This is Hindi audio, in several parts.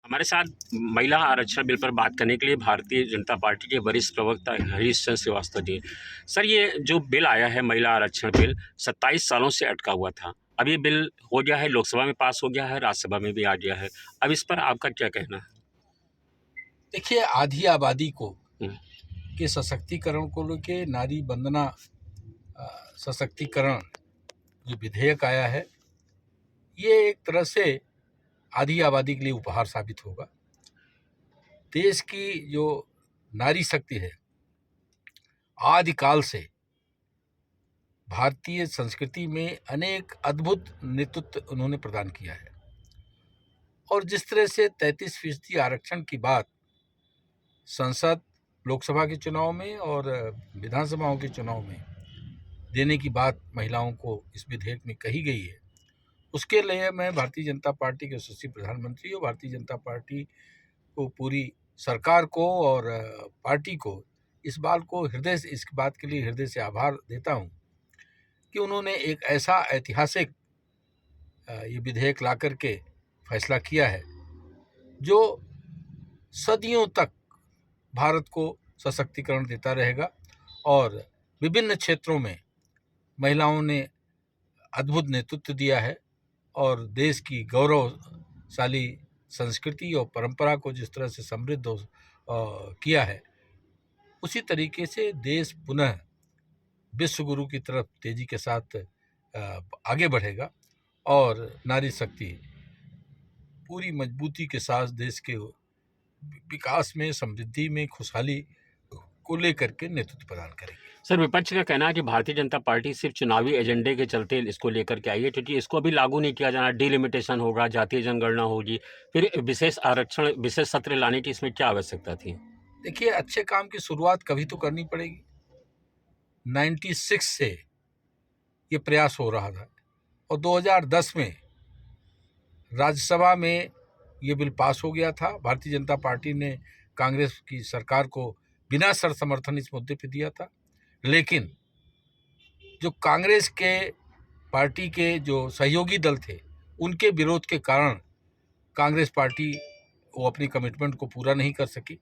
हमारे साथ महिला आरक्षण बिल पर बात करने के लिए भारतीय जनता पार्टी के वरिष्ठ प्रवक्ता हरीश चंद्र श्रीवास्तव जी। सर, ये जो बिल आया है महिला आरक्षण बिल 27 सालों से अटका हुआ था। अब ये बिल हो गया है, लोकसभा में पास हो गया है, राज्यसभा में भी आ गया है। अब इस पर आपका क्या कहना है? देखिए, आधी आबादी को हम्म, के सशक्तिकरण को लेके नारी वंदना सशक्तिकरण जो विधेयक आया है, ये एक तरह से आधी आबादी के लिए उपहार साबित होगा। देश की जो नारी शक्ति है, आदिकाल से भारतीय संस्कृति में अनेक अद्भुत नेतृत्व उन्होंने प्रदान किया है। और जिस तरह से 33% आरक्षण की बात संसद, लोकसभा के चुनाव में और विधानसभाओं के चुनाव में देने की बात महिलाओं को इस विधेयक में कही गई है, उसके लिए मैं भारतीय जनता पार्टी के यशस्वी प्रधानमंत्री और भारतीय जनता पार्टी को, पूरी सरकार को और पार्टी को इस बात के लिए हृदय से आभार देता हूं कि उन्होंने एक ऐसा ऐतिहासिक ये विधेयक ला करके फैसला किया है जो सदियों तक भारत को सशक्तिकरण देता रहेगा। और विभिन्न क्षेत्रों में महिलाओं ने अद्भुत नेतृत्व दिया है और देश की गौरवशाली संस्कृति और परंपरा को जिस तरह से समृद्ध किया है, उसी तरीके से देश पुनः विश्व गुरु की तरफ तेजी के साथ आगे बढ़ेगा और नारी शक्ति पूरी मजबूती के साथ देश के विकास में, समृद्धि में, खुशहाली को लेकर के नेतृत्व प्रदान करेगी। सर, विपक्ष का कहना है कि भारतीय जनता पार्टी सिर्फ चुनावी एजेंडे के चलते इसको लेकर के आई है, क्योंकि इसको अभी लागू नहीं किया जाना। डिलिमिटेशन होगा, जातीय जनगणना होगी, फिर विशेष आरक्षण, विशेष सत्र लाने की इसमें क्या आवश्यकता थी? देखिए, अच्छे काम की शुरुआत कभी तो करनी पड़ेगी। 96 से ये प्रयास हो रहा था और 2010 में राज्यसभा में ये बिल पास हो गया था। भारतीय जनता पार्टी ने कांग्रेस की सरकार को बिना शर्त समर्थन इस मुद्दे पे दिया था, लेकिन जो कांग्रेस के पार्टी के जो सहयोगी दल थे, उनके विरोध के कारण कांग्रेस पार्टी वो अपनी कमिटमेंट को पूरा नहीं कर सकी।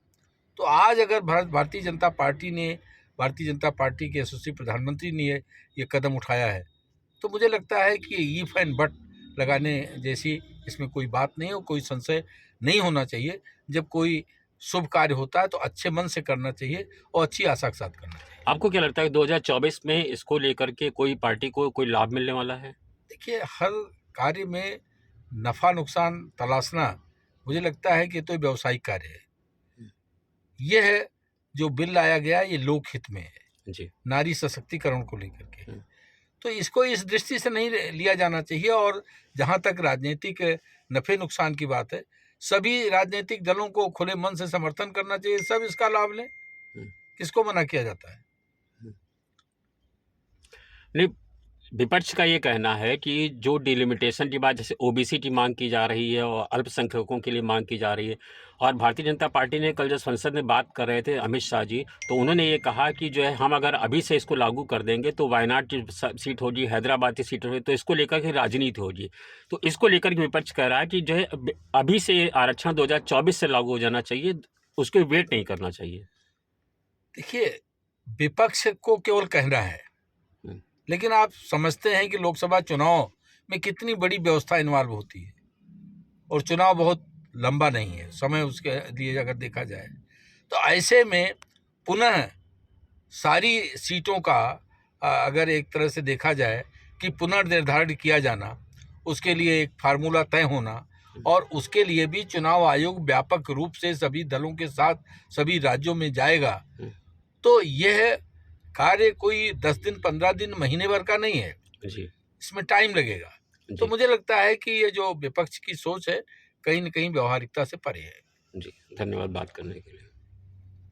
तो आज अगर भारतीय जनता पार्टी के यशस्वी प्रधानमंत्री ने ये कदम उठाया है, तो मुझे लगता है कि ईफ एंड बट लगाने जैसी इसमें कोई बात नहीं है और कोई संशय नहीं होना चाहिए। जब कोई शुभ कार्य होता है तो अच्छे मन से करना चाहिए और अच्छी आशा के साथ करना चाहिए। आपको क्या लगता है 2024 में इसको लेकर के कोई पार्टी को कोई लाभ मिलने वाला है? देखिए, हर कार्य में नफा नुकसान तलाशना मुझे लगता है कि तो व्यावसायिक कार्य है। यह है जो बिल लाया गया, ये लोकहित में है जी। नारी सशक्तिकरण को लेकर के, तो इसको इस दृष्टि से नहीं लिया जाना चाहिए। और जहां तक राजनीतिक नफे नुकसान की बात है, सभी राजनीतिक दलों को खुले मन से समर्थन करना चाहिए, सब इसका लाभ लें, किसको मना किया जाता है? नहीं, विपक्ष का ये कहना है कि जो डिलिमिटेशन की बात, जैसे ओबीसी की मांग की जा रही है और अल्पसंख्यकों के लिए मांग की जा रही है, और भारतीय जनता पार्टी ने कल जब संसद में बात कर रहे थे अमित शाह जी, तो उन्होंने ये कहा कि जो है हम अगर अभी से इसको लागू कर देंगे तो वायनाड की सीट होगी, हैदराबाद की सीट होगी, तो इसको लेकर के राजनीति होगी। तो इसको लेकर के विपक्ष कह रहा है कि जो है अभी से आरक्षण 2024 से लागू हो जाना चाहिए, उसको वेट नहीं करना चाहिए। देखिए, विपक्ष को केवल कहना है, लेकिन आप समझते हैं कि लोकसभा चुनाव में कितनी बड़ी व्यवस्था इन्वॉल्व होती है और चुनाव बहुत लंबा नहीं है समय उसके लिए अगर देखा जाए, तो ऐसे में पुनः सारी सीटों का अगर एक तरह से देखा जाए कि पुनर्निर्धारण किया जाना, उसके लिए एक फार्मूला तय होना, और उसके लिए भी चुनाव आयोग व्यापक रूप से सभी दलों के साथ सभी राज्यों में जाएगा, तो यह कार्य कोई 10 दिन, 15 दिन, महीने भर का नहीं है जी। इसमें टाइम लगेगा। तो मुझे लगता है कि ये जो विपक्ष की सोच है, कहीं न कहीं व्यवहारिकता से परे है। जी, धन्यवाद बात करने के लिए।